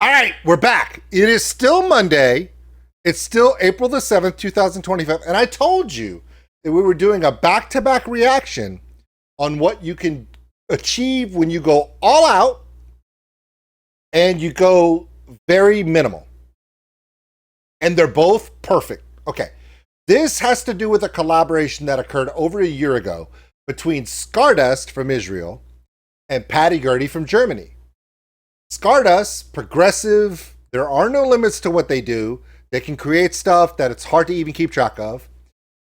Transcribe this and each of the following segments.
All right, we're back. It is still Monday. It's still April the 7th, 2025. And I told you that we were doing a back-to-back reaction on what you can achieve when you go all out and you go very minimal. And they're both perfect. Okay. This has to do with a collaboration that occurred over a year ago between Stardust from Israel and Gurdy from Germany. Stardust, progressive, there are no limits to what they do. They can create stuff that it's hard to even keep track of.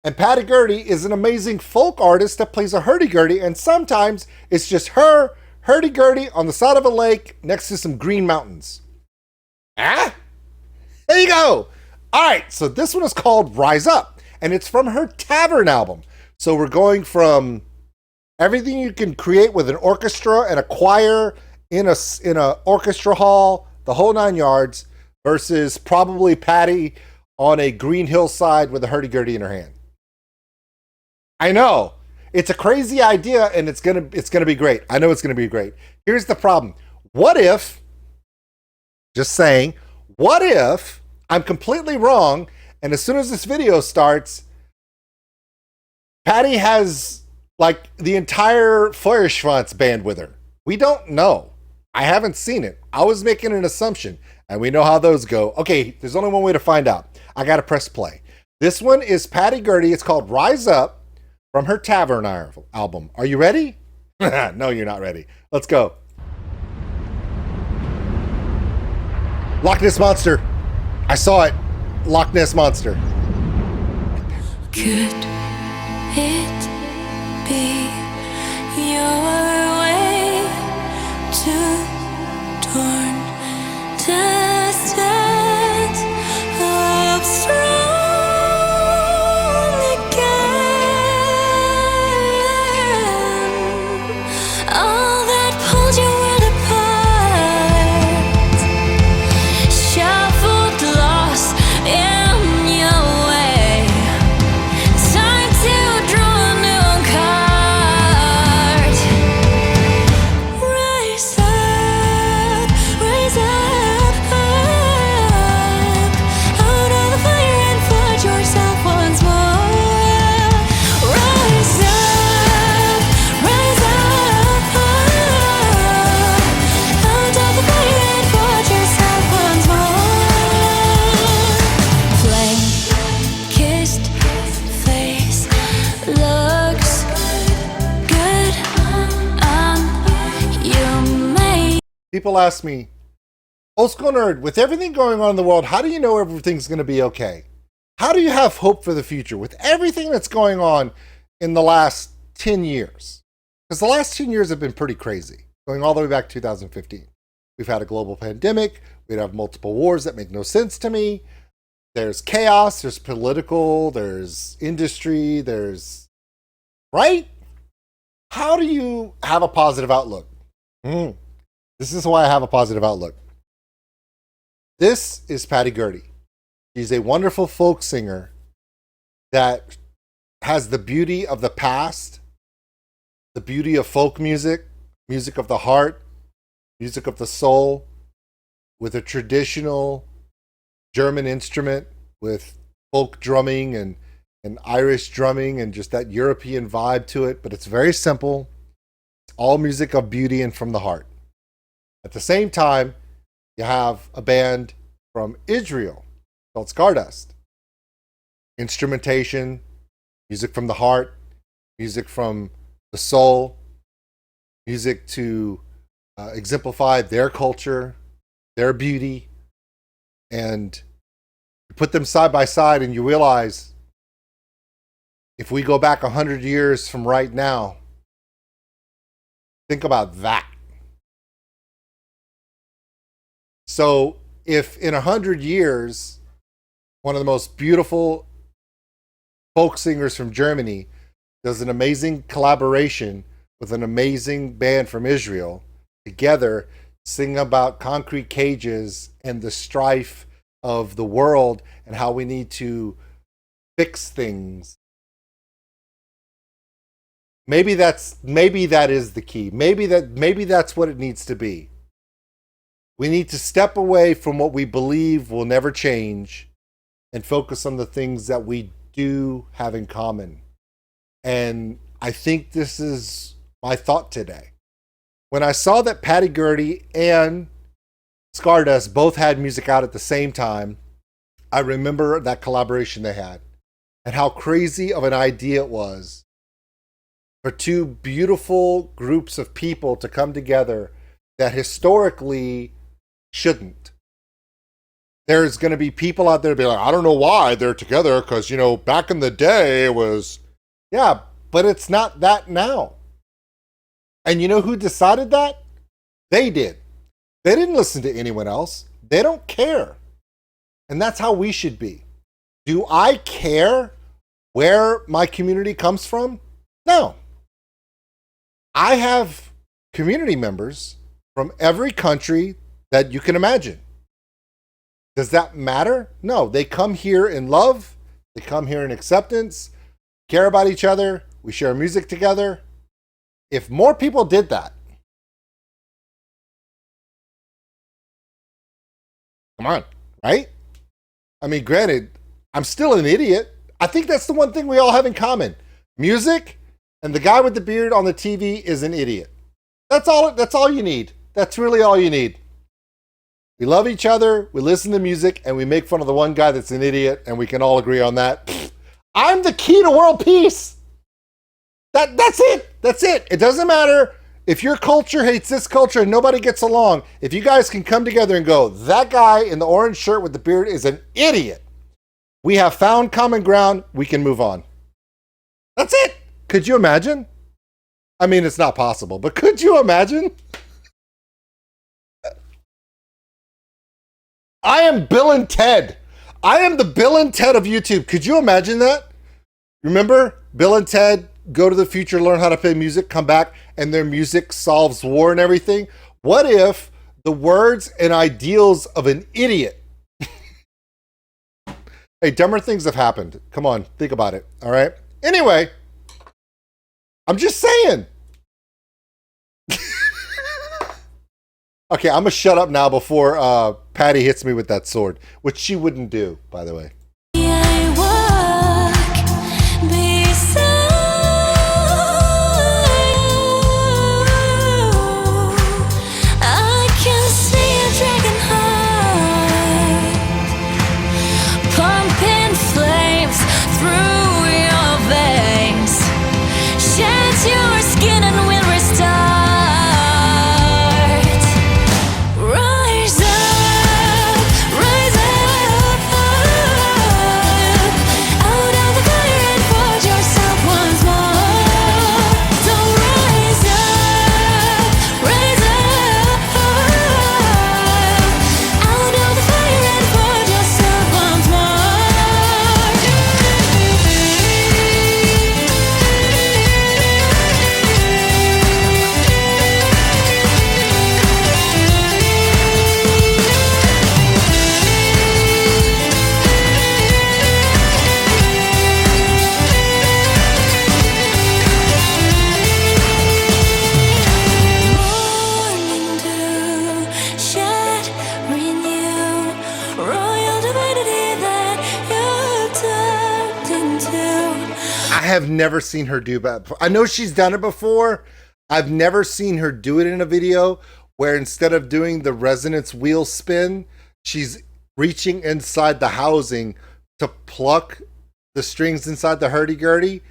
And Gurdy is an amazing folk artist that plays a hurdy-gurdy, and sometimes it's just her, hurdy-gurdy, on the side of a lake next to some green mountains. Ah? There you go. All right, so this one is called Rise Up, and it's from her TAVERN album. So we're going from everything you can create with an orchestra and a choir in a orchestra hall, the whole 9 yards, versus probably Patty on a green hillside with a hurdy-gurdy in her hand. I know. It's a crazy idea, and it's gonna be great. I know it's gonna be great. Here's the problem. What if, just saying, what if I'm completely wrong, and as soon as this video starts, Patty has like the entire Feuerschwanz band with her? We don't know. I haven't seen it. I was making an assumption, and we know how those go. Okay, there's only one way to find out. I gotta press play. This one is Gurdy. It's called Rise Up from her TAVERN album. Are you ready? No, you're not ready. Let's go. Loch Ness Monster. I saw it. Loch Ness Monster. Could it be your way to torn distance of strong again? All that pulled you apart, shuffled lost in your way. Time to draw a new card. Rise up, out of the fire and find yourself once more. Rise up, out of the fire and find yourself once more. Flame-kissed face looks good on you, mate. People ask me, Old School Nerd, with everything going on in the world, how do you know everything's going to be okay? How do you have hope for the future with everything that's going on in the last 10 years? Because the last 10 years have been pretty crazy, going all the way back to 2015. We've had a global pandemic. We have multiple wars that make no sense to me. There's chaos, there's political, there's industry, there's, right? How do you have a positive outlook? This is why I have a positive outlook. This is Gurdy. She's a wonderful folk singer that has the beauty of the past, the beauty of folk music, music of the heart, music of the soul, with a traditional German instrument, with folk drumming and Irish drumming and just that European vibe to it. But it's very simple. It's all music of beauty and from the heart. At the same time, you have a band from Israel called Stardust. Instrumentation, music from the heart, music from the soul, music to exemplify their culture, their beauty. And you put them side by side and you realize if we go back 100 years from right now, think about that. So if in 100 years, one of the most beautiful folk singers from Germany does an amazing collaboration with an amazing band from Israel, together sing about concrete cages and the strife of the world and how we need to fix things. Maybe that is the key. Maybe that's what it needs to be. We need to step away from what we believe will never change and focus on the things that we do have in common. And I think this is my thought today. When I saw that Patty Gurdy and Stardust both had music out at the same time, I remember that collaboration they had and how crazy of an idea it was for two beautiful groups of people to come together that historically shouldn't. There's going to be people out there be like, I don't know why they're together because, back in the day it was, yeah, but it's not that now. And you know who decided that? They did. They didn't listen to anyone else. They don't care. And that's how we should be. Do I care where my community comes from? No. I have community members from every country that you can imagine. Does that matter? No. They come here in love. They come here in acceptance, care about each other. We share music together. If more people did that, come on, right? I mean, granted, I'm still an idiot. I think that's the one thing we all have in common. Music, and the guy with the beard on the TV is an idiot. That's all you need. That's really all you need. We love each other, we listen to music, and we make fun of the one guy that's an idiot, and we can all agree on that. I'm the key to world peace. That's it. That's it. It doesn't matter if your culture hates this culture and nobody gets along. If you guys can come together and go, that guy in the orange shirt with the beard is an idiot. We have found common ground. We can move on. That's it. Could you imagine? I mean, it's not possible, but could you imagine? I am Bill and Ted. I am the Bill and Ted of YouTube. Could you imagine that? Remember Bill and Ted go to the future, learn how to play music, come back, and their music solves war and everything? What if the words and ideals of an idiot? Hey, dumber things have happened. Come on, think about it. All right. Anyway, I'm just saying. Okay, I'm gonna shut up now before Patty hits me with that sword, which she wouldn't do, by the way. I've never seen her do that before. I know she's done it before. I've never seen her do it in a video where instead of doing the resonance wheel spin, she's reaching inside the housing to pluck the strings inside the hurdy-gurdy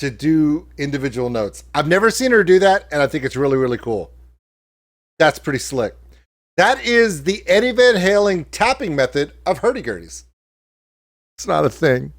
to do individual notes. I've never seen her do that, and I think it's really, really cool. That's pretty slick. That is the Eddie Van Halen tapping method of hurdy-gurdies. It's not a thing.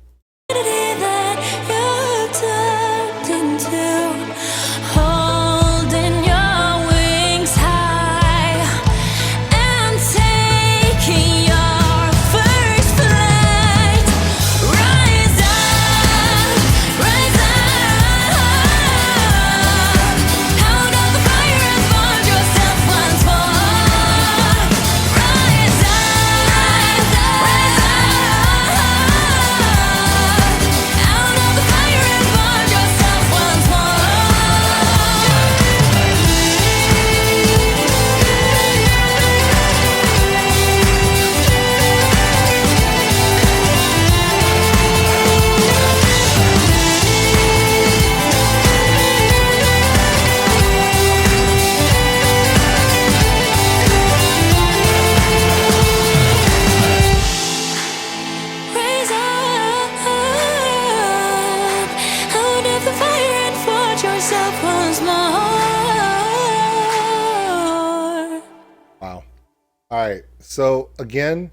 So again,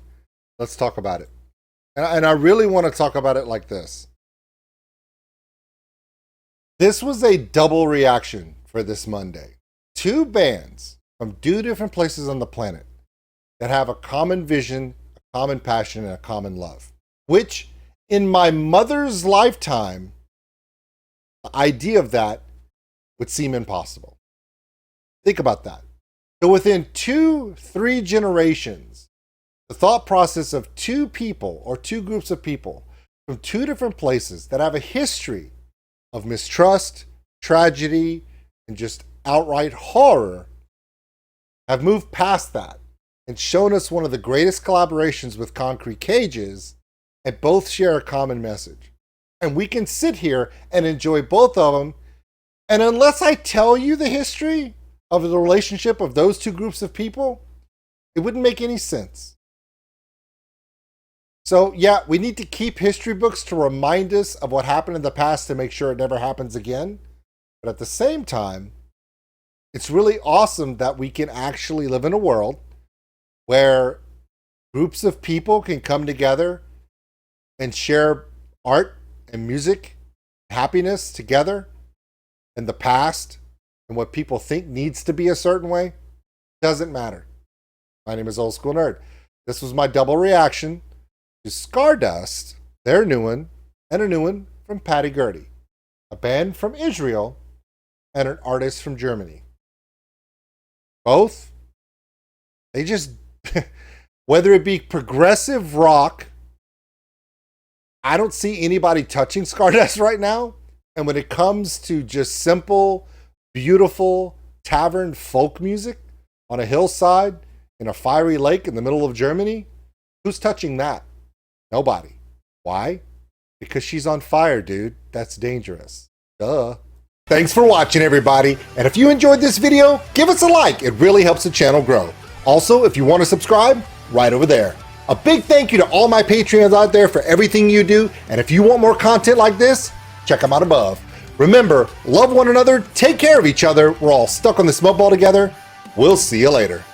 let's talk about it. And I really want to talk about it like this. This was a double reaction for this Monday. Two bands from two different places on the planet that have a common vision, a common passion, and a common love. Which, in my mother's lifetime, the idea of that would seem impossible. Think about that. So within 2-3 generations, the thought process of two people or two groups of people from two different places that have a history of mistrust, tragedy, and just outright horror have moved past that and shown us one of the greatest collaborations with Concrete Cages, and both share a common message. And we can sit here and enjoy both of them. And unless I tell you the history of the relationship of those two groups of people, it wouldn't make any sense. So yeah, we need to keep history books to remind us of what happened in the past to make sure it never happens again. But at the same time, it's really awesome that we can actually live in a world where groups of people can come together and share art and music, happiness together, and the past and what people think needs to be a certain way. Doesn't matter. My name is Old School Nerd. This was my double reaction to Stardust, their new one, and a new one from Patty Gurdy, a band from Israel and an artist from Germany. Both, they just, whether it be progressive rock, I don't see anybody touching Stardust right now. And when it comes to just simple, beautiful tavern folk music on a hillside in a fiery lake in the middle of Germany, who's touching that? Nobody. Why? Because she's on fire, dude. That's dangerous. Duh. Thanks for watching, everybody. And if you enjoyed this video, give us a like. It really helps the channel grow. Also, if you want to subscribe, right over there. A big thank you to all my Patreons out there for everything you do. And if you want more content like this, check them out above. Remember, love one another, take care of each other. We're all stuck on this mud ball together. We'll see you later.